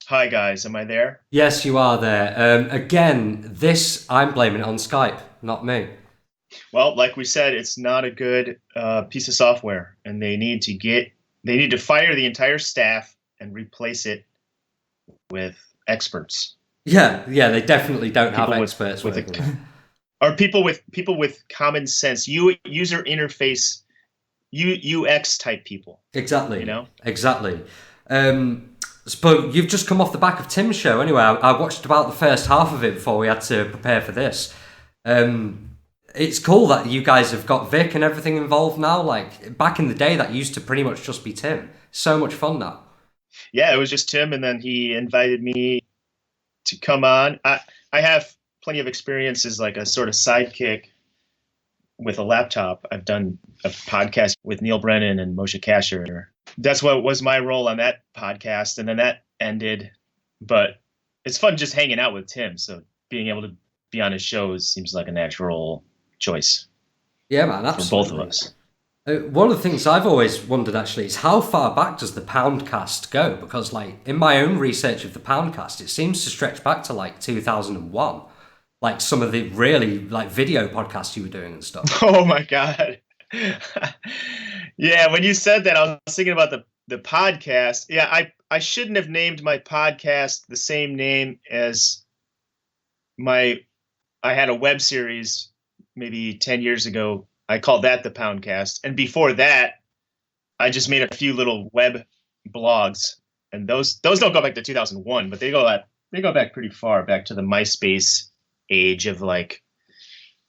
Hi guys, am I there? Yes, you are there. Again, I'm blaming it on Skype, not me. Well, like we said, it's not a good piece of software, and they need to fire the entire staff and replace it with experts, Yeah, they definitely don't have people experts with working there. or people with common sense, user interface, UX type people. You Exactly, know? exactly. But you've just come off the back of Tim's show anyway. I watched about the first half of it before we had to prepare for this. It's cool that you guys have got Vic and everything involved now. Like, back in the day, that used to pretty much just be Tim. So much fun now. Yeah, it was just Tim, and then he invited me to come on. I have plenty of experience as like a sort of sidekick with a laptop. I've done a podcast with Neil Brennan and Moshe Kasher. That's what was my role on that podcast, and then that ended. But it's fun just hanging out with Tim. So being able to be on his shows seems like a natural choice Yeah, man, for both absolutely. of us. One of the things I've always wondered actually is how far back does the Poundcast go? Because, like, in my own research of the Poundcast, it seems to stretch back to like 2001, like some of the really like video podcasts you were doing and stuff. Oh my God. Yeah, when you said that, I was thinking about the podcast. Yeah, I shouldn't have named my podcast the same name as my I had a web series maybe 10 years ago. I called that the Poundcast. And before that, I just made a few little web blogs. And those don't go back to 2001, but they go back pretty far, back to the MySpace age of like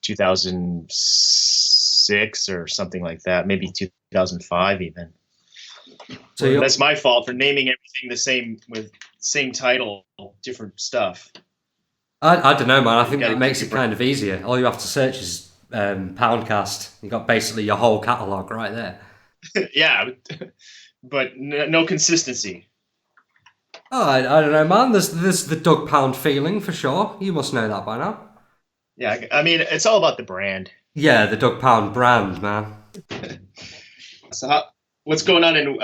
2006 or something like that, maybe 2005 even. So Well, that's my fault for naming everything the same with same title, different stuff. I don't know, man. I think gotta that makes keep it your kind of easier. All you have to search is Poundcast. You got basically your whole catalog right there. Yeah, but no consistency. Oh, I don't know, man. There's the Doug Pound feeling for sure. You must know that by now. Yeah, I mean, it's all about the brand. Yeah, the Doug Pound brand, man. So what's going on in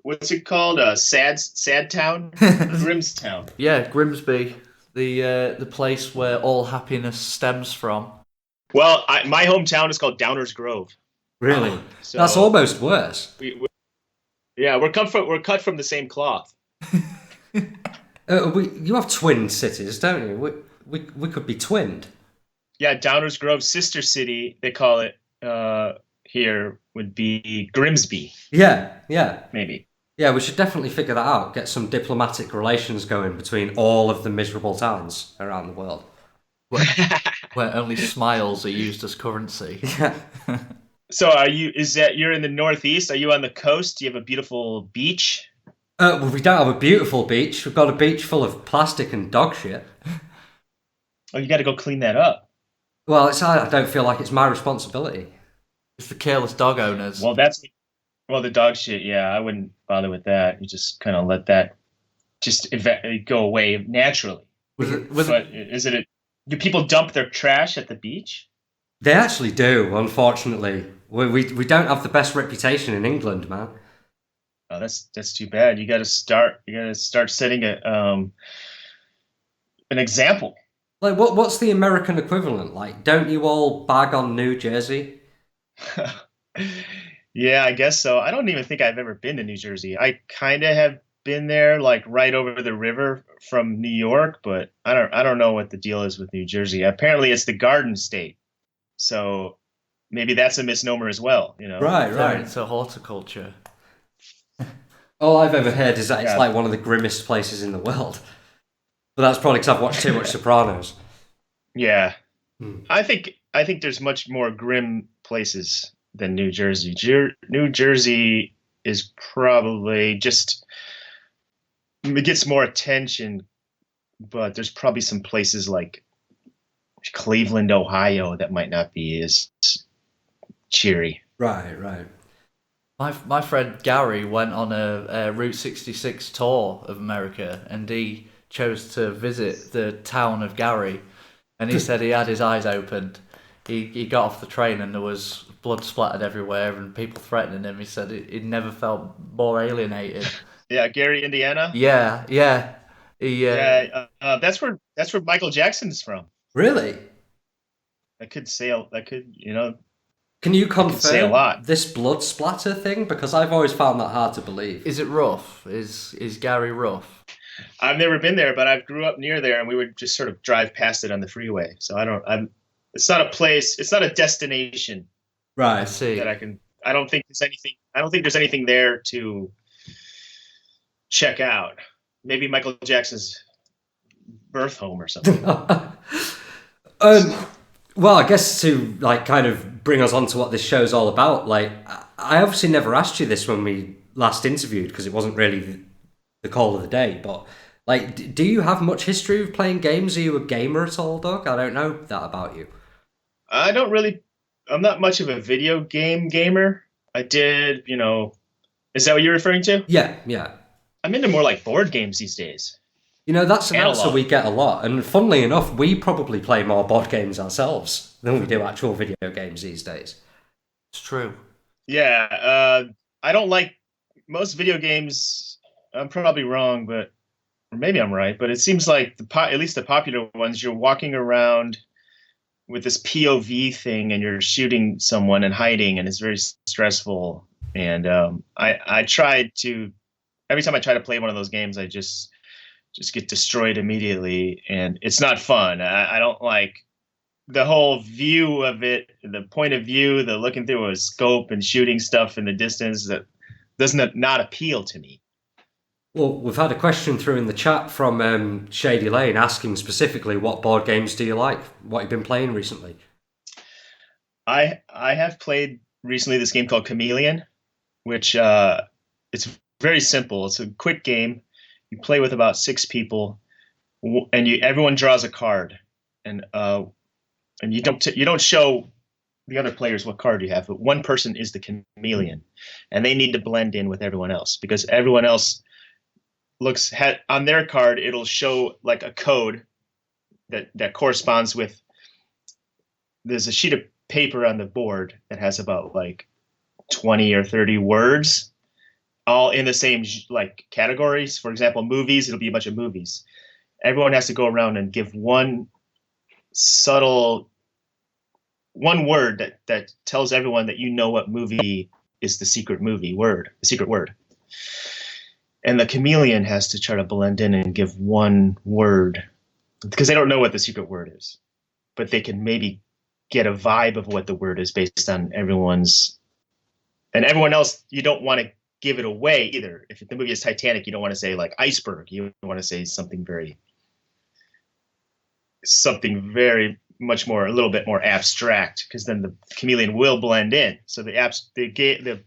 what's it called? Sad Town, Grimstown. Yeah, Grimsby, the place where all happiness stems from. Well, my hometown is called Downers Grove. Really, So that's almost worse. Yeah, we're cut from the same cloth. You have twinned cities, don't you? We could be twinned. Yeah, Downers Grove sister city, they call it here, would be Grimsby, Yeah. maybe. Yeah, we should definitely figure that out. Get some diplomatic relations going between all of the miserable towns around the world. Where only smiles are used as currency. Yeah. So you're in the Northeast? Are you on the coast? Do you have a beautiful beach? Well, we don't have a beautiful beach. We've got a beach full of plastic and dog shit. Oh, you got to go clean that up. Well, I don't feel like it's my responsibility. It's the careless dog owners. Well, the dog shit. Yeah, I wouldn't bother with that. You just kind of let that just go away naturally. Do people dump their trash at the beach? They actually do, unfortunately. We don't have the best reputation in England, man. Oh, that's too bad. You got to start setting an example. Like, what's the American equivalent? Like, don't you all bag on New Jersey? Yeah, I guess so. I don't even think I've ever been to New Jersey. I kind of have been there, like right over the river from New York, but I don't know what the deal is with New Jersey. Apparently, it's the Garden State, so maybe that's a misnomer as well. You know, Right. Into horticulture. All I've ever heard is that it's like one of the grimmest places in the world. But that's probably because I've watched too much Sopranos. Yeah, I think there's much more grim places than New Jersey. New Jersey is probably just it gets more attention, but there's probably some places like Cleveland, Ohio, that might not be as cheery. Right. My friend Gary went on a Route 66 tour of America, and he chose to visit the town of Gary, and he said he had his eyes opened. He got off the train and there was blood splattered everywhere and people threatening him. He said he never felt more alienated. Yeah, Gary, Indiana. Yeah. That's where Michael Jackson's from. Really? That could say you know. Can you could say a confirm lot. this blood splatter thing? Because I've always found that hard to believe. Is it rough? Is Gary rough? I've never been there, but I grew up near there, and we would just sort of drive past it on the freeway. So it's not a place. It's not a destination. Right. I see. That I don't think there's anything. I don't think there's anything there to check out. Maybe Michael Jackson's birth home or something. Well, I guess to like kind of bring us on to what this show's all about. Like, I obviously never asked you this when we last interviewed because it wasn't really the call of the day. But like, do you have much history of playing games? Are you a gamer at all, Doug? I don't know that about you. I don't really. I'm not much of a video game gamer. I did, is that what you're referring to? Yeah. I'm into more like board games these days. That's an answer we get a lot. And funnily enough, we probably play more board games ourselves than we do actual video games these days. It's true. Yeah. I don't like most video games. I'm probably wrong, or maybe I'm right. But it seems like at least the popular ones, you're walking around with this POV thing and you're shooting someone and hiding, and it's very stressful. And I tried to, every time I try to play one of those games, I just get destroyed immediately, and it's not fun. I don't like the whole view of it, the point of view, the looking through a scope and shooting stuff in the distance. That doesn't not appeal to me. Well, we've had a question through in the chat from Shady Lane asking specifically, what board games do you like? What have you been playing recently? I have played recently this game called Chameleon, which it's very simple. It's a quick game. You play with about 6 people, and everyone draws a card, and you don't show the other players what card you have, but one person is the chameleon, and they need to blend in with everyone else because everyone else on their card. It'll show like a code that corresponds with. There's a sheet of paper on the board that has about like 20 or 30 words, all in the same like categories. For example, movies, it'll be a bunch of movies. Everyone has to go around and give one word that tells everyone that what movie is the secret word. And the chameleon has to try to blend in and give one word because they don't know what the secret word is, but they can maybe get a vibe of what the word is based on everyone else. You don't want to give it away either. If the movie is Titanic, you don't want to say like iceberg. You want to say something very much more, a little bit more abstract, because then the chameleon will blend in. So the idea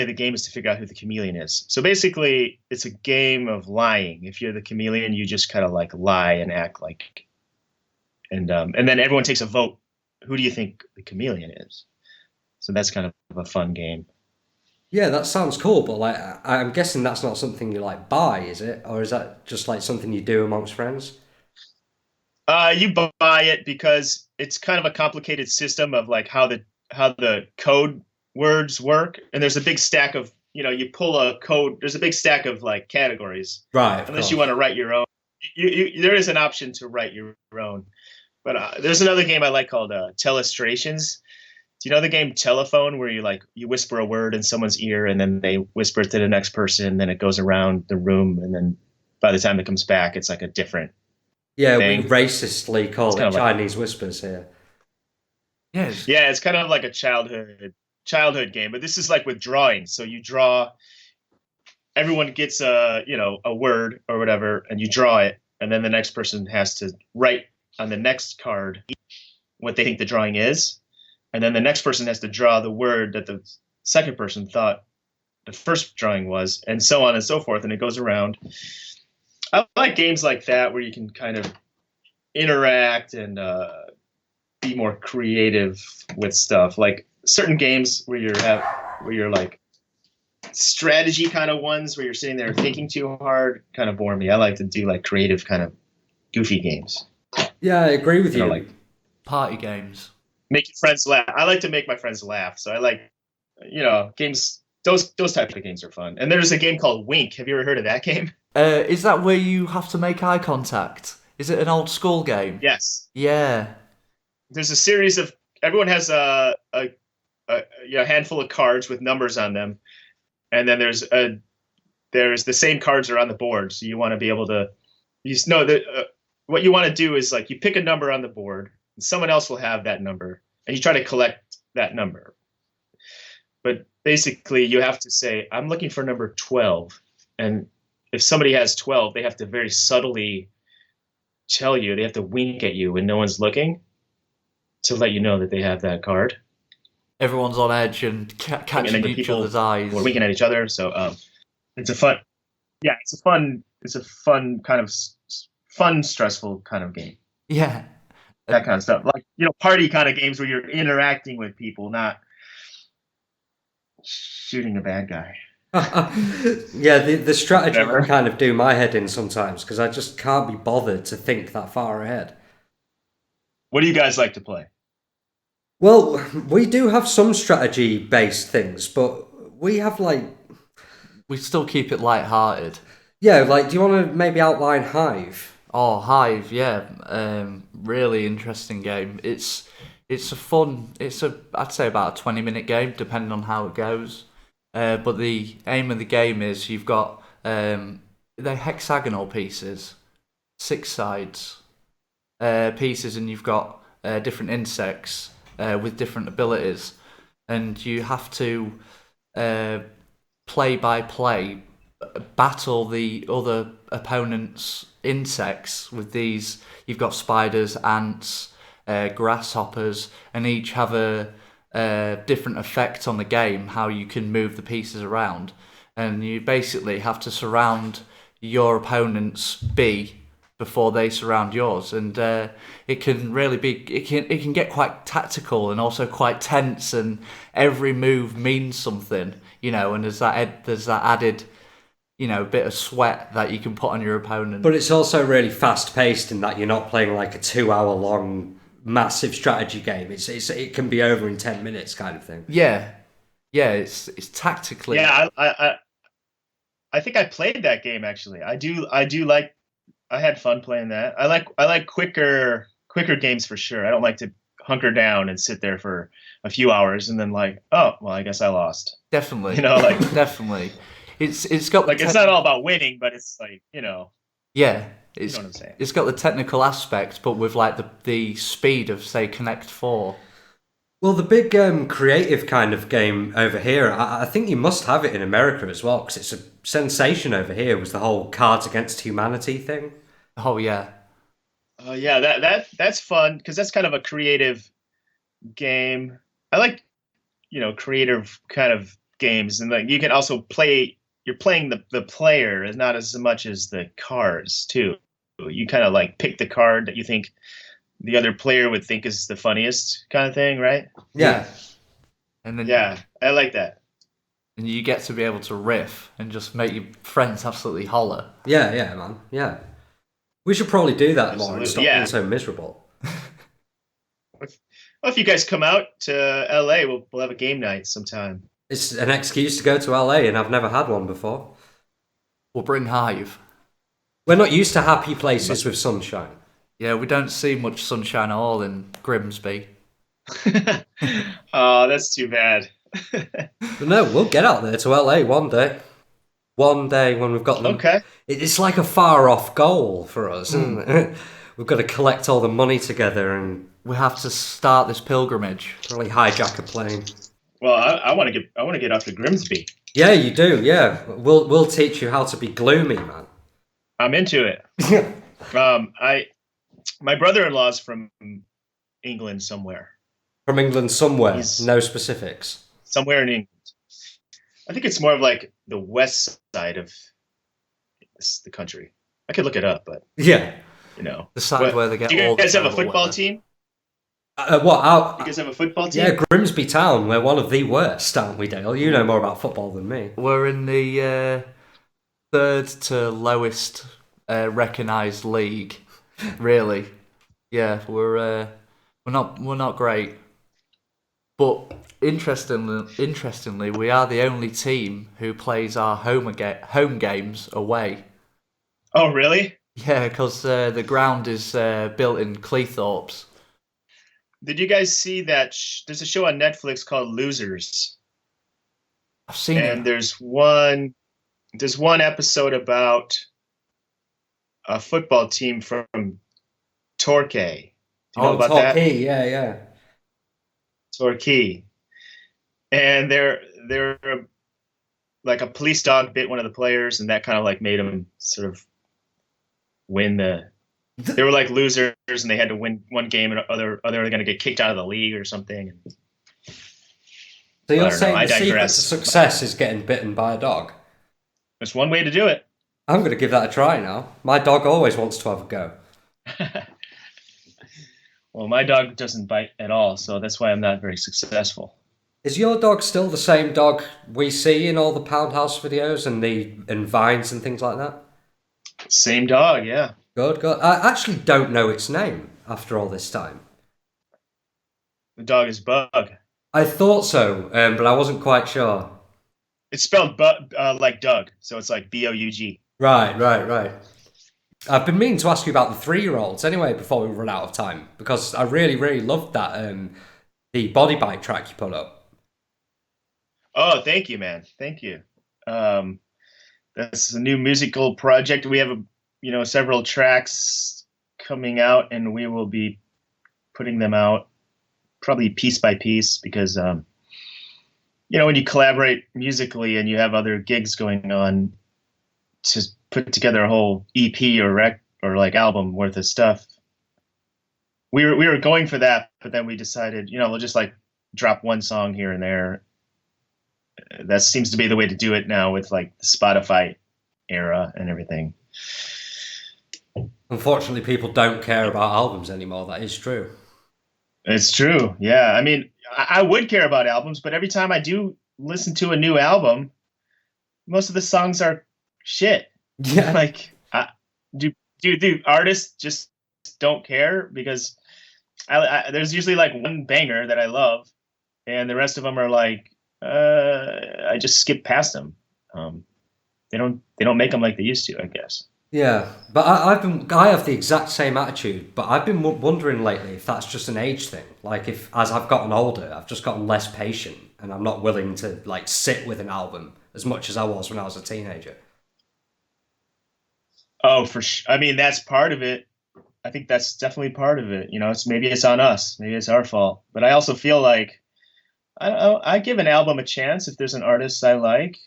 of the game is to figure out who the chameleon is. So basically, it's a game of lying. If you're the chameleon, you just kind of like lie and act like, and then everyone takes a vote. Who do you think the chameleon is? So that's kind of a fun game. Yeah, that sounds cool, but like I'm guessing that's not something you like buy, is it? Or is that just like something you do amongst friends? You buy it because it's kind of a complicated system of like how the code words work, and there's a big stack of you pull a code. There's a big stack of like categories, right? Unless you want to write your own, there is an option to write your own. But there's another game I like called Telestrations. Do you know the game Telephone, where you whisper a word in someone's ear and then they whisper it to the next person, then it goes around the room, and then by the time it comes back, it's like a different thing. We racistly call it Chinese whispers here. Yes. Yeah, it's kind of like a childhood game, but this is like with drawing. So you draw, everyone gets a word or whatever, and you draw it, and then the next person has to write on the next card what they think the drawing is. And then the next person has to draw the word that the second person thought the first drawing was, and so on and so forth. And it goes around. I like games like that where you can kind of interact and be more creative with stuff. Like certain games where you're like strategy kind of ones where you're sitting there thinking too hard kind of bore me. I like to do like creative kind of goofy games. Yeah, I agree with you. Like party games. Making friends laugh. I like to make my friends laugh. So I like, games those types of games are fun. And there's a game called Wink. Have you ever heard of that game? Is that where you have to make eye contact? Is it an old school game? Yes. Yeah. There's a series of everyone has a handful of cards with numbers on them, and then there's the same cards are on the board. So you want to be able to what you want to do is like you pick a number on the board, and someone else will have that number, and you try to collect that number. But basically, you have to say, "I'm looking for number 12," and if somebody has 12, they have to very subtly tell you. They have to wink at you when no one's looking to let you know that they have that card. Everyone's on edge and catching each other's eyes. We're winking at each other, so it's a fun kind of fun, stressful kind of game. Yeah, that kind of stuff, like party kind of games where you're interacting with people, not shooting a bad guy. Yeah, the strategy can kind of do my head in sometimes because I just can't be bothered to think that far ahead. What do you guys like to play? Well, we do have some strategy-based things, but we have we still keep it light-hearted. Yeah, do you want to maybe outline Hive? Oh, Hive, yeah. Really interesting game. It's I'd say about a 20-minute game, depending on how it goes. But the aim of the game is you've got they're hexagonal pieces, 6 sides pieces, and you've got different insects with different abilities, and you have to play by play battle the other opponent's insects with these. You've got spiders, ants, grasshoppers, and each have a different effect on the game, how you can move the pieces around, and you basically have to surround your opponent's bee before they surround yours, and it can really be it can get quite tactical and also quite tense, and every move means something, and there's that added bit of sweat that you can put on your opponent. But it's also really fast paced in that you're not playing like a 2-hour long massive strategy game. It can be over in 10 minutes kind of thing. Yeah, it's tactically. Yeah, I think I played that game actually. I do like. I had fun playing that. I like quicker games for sure. I don't like to hunker down and sit there for a few hours and then oh well, I guess I lost. Definitely, definitely. It's got it's not all about winning, but it's Yeah, you know what I'm saying. It's got the technical aspect, but with the speed of say Connect 4. Well, the big creative kind of game over here, I think you must have it in America as well, because it's a sensation over here, was the whole Cards Against Humanity thing. Oh, yeah. Oh, yeah, that's fun, because that's kind of a creative game. I like, creative kind of games, and you can also play, you're playing the player, and not as much as the cards, too. You kind of pick the card that you think the other player would think is the funniest kind of thing, right? Yeah. And then I like that. And you get to be able to riff and just make your friends absolutely holler. Yeah, man. Yeah. We should probably do that Absolutely. more and stop being so miserable. Well, if you guys come out to LA, we'll have a game night sometime. It's an excuse to go to LA, and I've never had one before. We'll bring Hive. We're not used to happy places with sunshine. Yeah, we don't see much sunshine at all in Grimsby. Oh, that's too bad. But no, we'll get out there to LA one day. One day when we've got them. Okay. It's like a far off goal for us, isn't it? We've got to collect all the money together and we have to start this pilgrimage. Probably hijack a plane. Well, I want to get off to Grimsby. Yeah, you do. Yeah, we'll teach you how to be gloomy, man. I'm into it. My brother-in-law's from England somewhere. From England somewhere? No specifics? Somewhere in England. I think it's more of the west side of the country. I could look it up, but... Yeah. The side where they get all... Do you guys have a football team? What? You guys have a football team? Yeah, Grimsby Town. We're one of the worst, aren't we, Dale? You know more about football than me. We're in the third to lowest recognised league. Really, yeah, we're not great. But interestingly, we are the only team who plays our home games away. Oh, really? Yeah, because the ground is built in Cleethorpes. Did you guys see that? There's a show on Netflix called Losers. I've seen and it. there's one episode about a football team from Torquay. Do you know about that? Torquay, yeah. Torquay. And they're like a police dog bit one of the players, and that kind of like made them sort of win they were like losers, and they had to win one game, and other they're going to get kicked out of the league or something. So you're saying the secret to success is getting bitten by a dog? There's one way to do it. I'm going to give that a try now. My dog always wants to have a go. Well, my dog doesn't bite at all, so that's why I'm not very successful. Is your dog still the same dog we see in all the Pound House videos and Vines and things like that? Same dog, yeah. Good. I actually don't know its name after all this time. The dog is Bug. I thought so, but I wasn't quite sure. It's spelled like Doug, so it's like Boug. Right. I've been meaning to ask you about the 3-year-olds anyway before we run out of time, because I really, really loved that, the body bike track you put up. Oh, thank you, man. Thank you. That's a new musical project. We have several tracks coming out, and we will be putting them out probably piece by piece, because when you collaborate musically and you have other gigs going on, to put together a whole EP or like album worth of stuff, we were going for that, but then we decided we'll just like drop one song here and there. That seems to be the way to do it now with like the Spotify era and everything. Unfortunately, people don't care about albums anymore. That is true. It's true. Yeah. I mean, I would care about albums, but every time I do listen to a new album, most of the songs are shit. Yeah. Like, do artists just don't care? Because there's usually like one banger that I love, and the rest of them are like, I just skip past them. They don't make them like they used to, I guess. Yeah, but I have the exact same attitude, but I've been wondering lately if that's just an age thing. Like, if as I've gotten older, I've just gotten less patient, and I'm not willing to like sit with an album as much as I was when I was a teenager. Oh, for sure. I mean, that's part of it. I think that's definitely part of it. Maybe it's on us. Maybe it's our fault. But I also feel like I give an album a chance if there's an artist I like.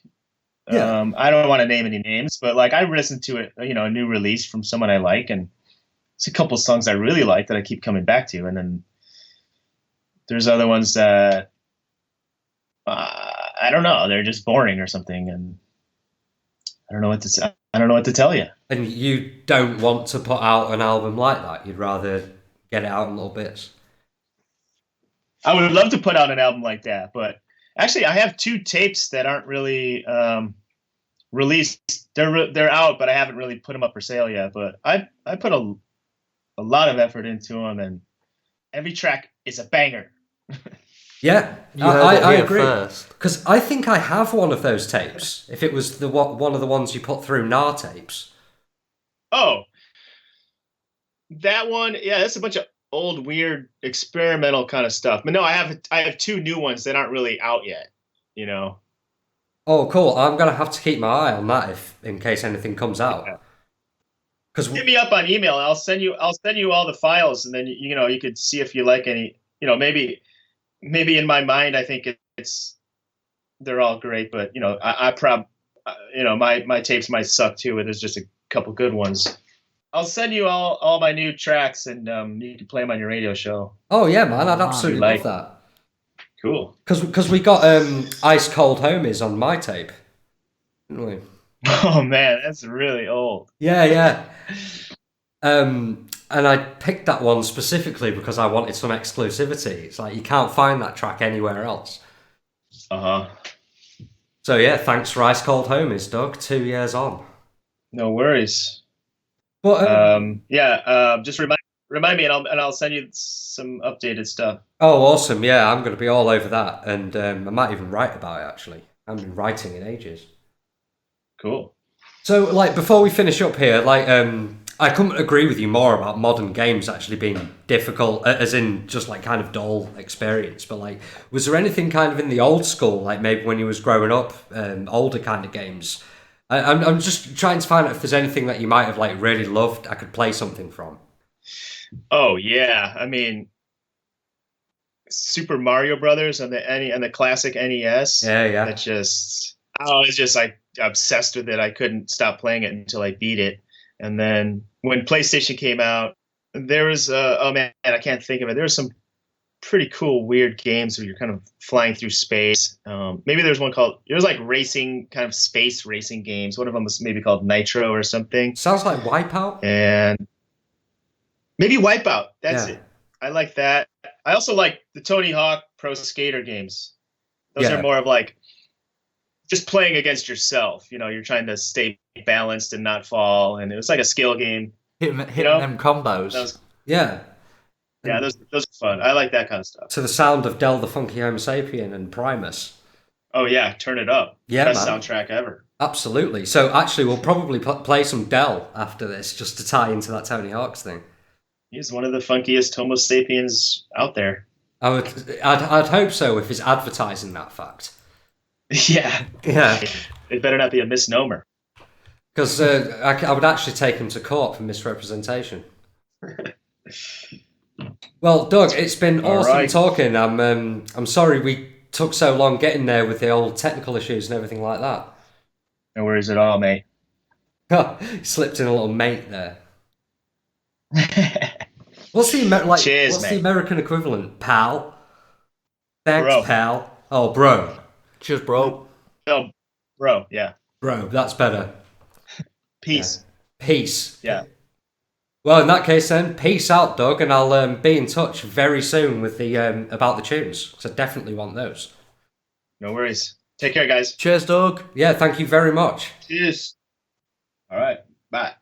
Yeah. I don't want to name any names, but like I listened to it, a new release from someone I like, and it's a couple songs I really like that I keep coming back to, and then there's other ones that I don't know, they're just boring or something, and I don't know what to tell you. And you don't want to put out an album like that. You'd rather get it out in little bits. I would love to put out an album like that, but actually I have 2 tapes that aren't really released. They're out, but I haven't really put them up for sale yet. But I put a lot of effort into them, and every track is a banger. Yeah, I agree. Because I think I have one of those tapes. If it was one of the ones you put through NAR tapes. Oh, that one. Yeah, that's a bunch of old, weird, experimental kind of stuff. But no, I have 2 new ones that aren't really out yet. Oh, cool. I'm gonna have to keep my eye on that in case anything comes out. Because hit me up on email. I'll send you all the files, and then you could see if you like any. Maybe in my mind I think they're all great, but my tapes might suck too, and there's just a couple good ones. I'll send you all my new tracks, and you can play them on your radio show. Oh yeah, man, I'd absolutely love that. Cool. Because we got Ice Cold Homies on my tape, didn't we? Oh man, that's really old. Yeah. And I picked that one specifically because I wanted some exclusivity. It's like you can't find that track anywhere else. Uh-huh. So yeah, thanks for Ice Cold Homies, Doug. 2 years on. No worries. But just remind me, and I'll send you some updated stuff. Oh, awesome! Yeah, I'm going to be all over that, and I might even write about it. Actually, I haven't been writing in ages. Cool. So, like, before we finish up here, like, I couldn't agree with you more about modern games actually being difficult, as in just like kind of dull experience. But like, was there anything kind of in the old school, like maybe when you was growing up, older kind of games? I'm just trying to find out if there's anything that you might have like really loved. I could play something from. Oh yeah, I mean, Super Mario Brothers on the classic NES. Yeah. That I was just like obsessed with it. I couldn't stop playing it until I beat it. And then when PlayStation came out, there was oh man, I can't think of it. There was some pretty cool, weird games where you're kind of flying through space. Maybe there's one called, it was like racing, kind of space racing games. One of them was maybe called Nitro or something. Sounds like Wipeout. And maybe Wipeout. That's it. I like that. I also like the Tony Hawk Pro Skater games. Those are more of like just playing against yourself. You know, you're trying to stay balanced and not fall. And it was like a skill game. Hitting them combos. Yeah, those are fun. I like that kind of stuff. To the sound of Del the Funky Homo Sapien and Primus. Oh yeah, turn it up. Yeah, best man. Soundtrack ever. Absolutely. So actually, we'll probably play some Del after this, just to tie into that Tony Hawk's thing. He's one of the funkiest Homo sapiens out there. I'd hope so if he's advertising that fact. Yeah. It better not be a misnomer. Because I would actually take him to court for misrepresentation. Well, Doug, it's been awesome talking. I'm sorry we took so long getting there with the old technical issues and everything like that. No worries at all, mate. Slipped in a little mate there. What's the the American equivalent? Pal? Thanks, bro. pal. Oh, bro. Cheers, bro. Oh, bro, yeah. Bro, that's better. Peace. Yeah. Peace. Yeah. Well, in that case then, peace out, Doug, and I'll be in touch very soon with the about the tunes, because I definitely want those. No worries. Take care, guys. Cheers, Doug. Yeah, thank you very much. Cheers. All right. Bye.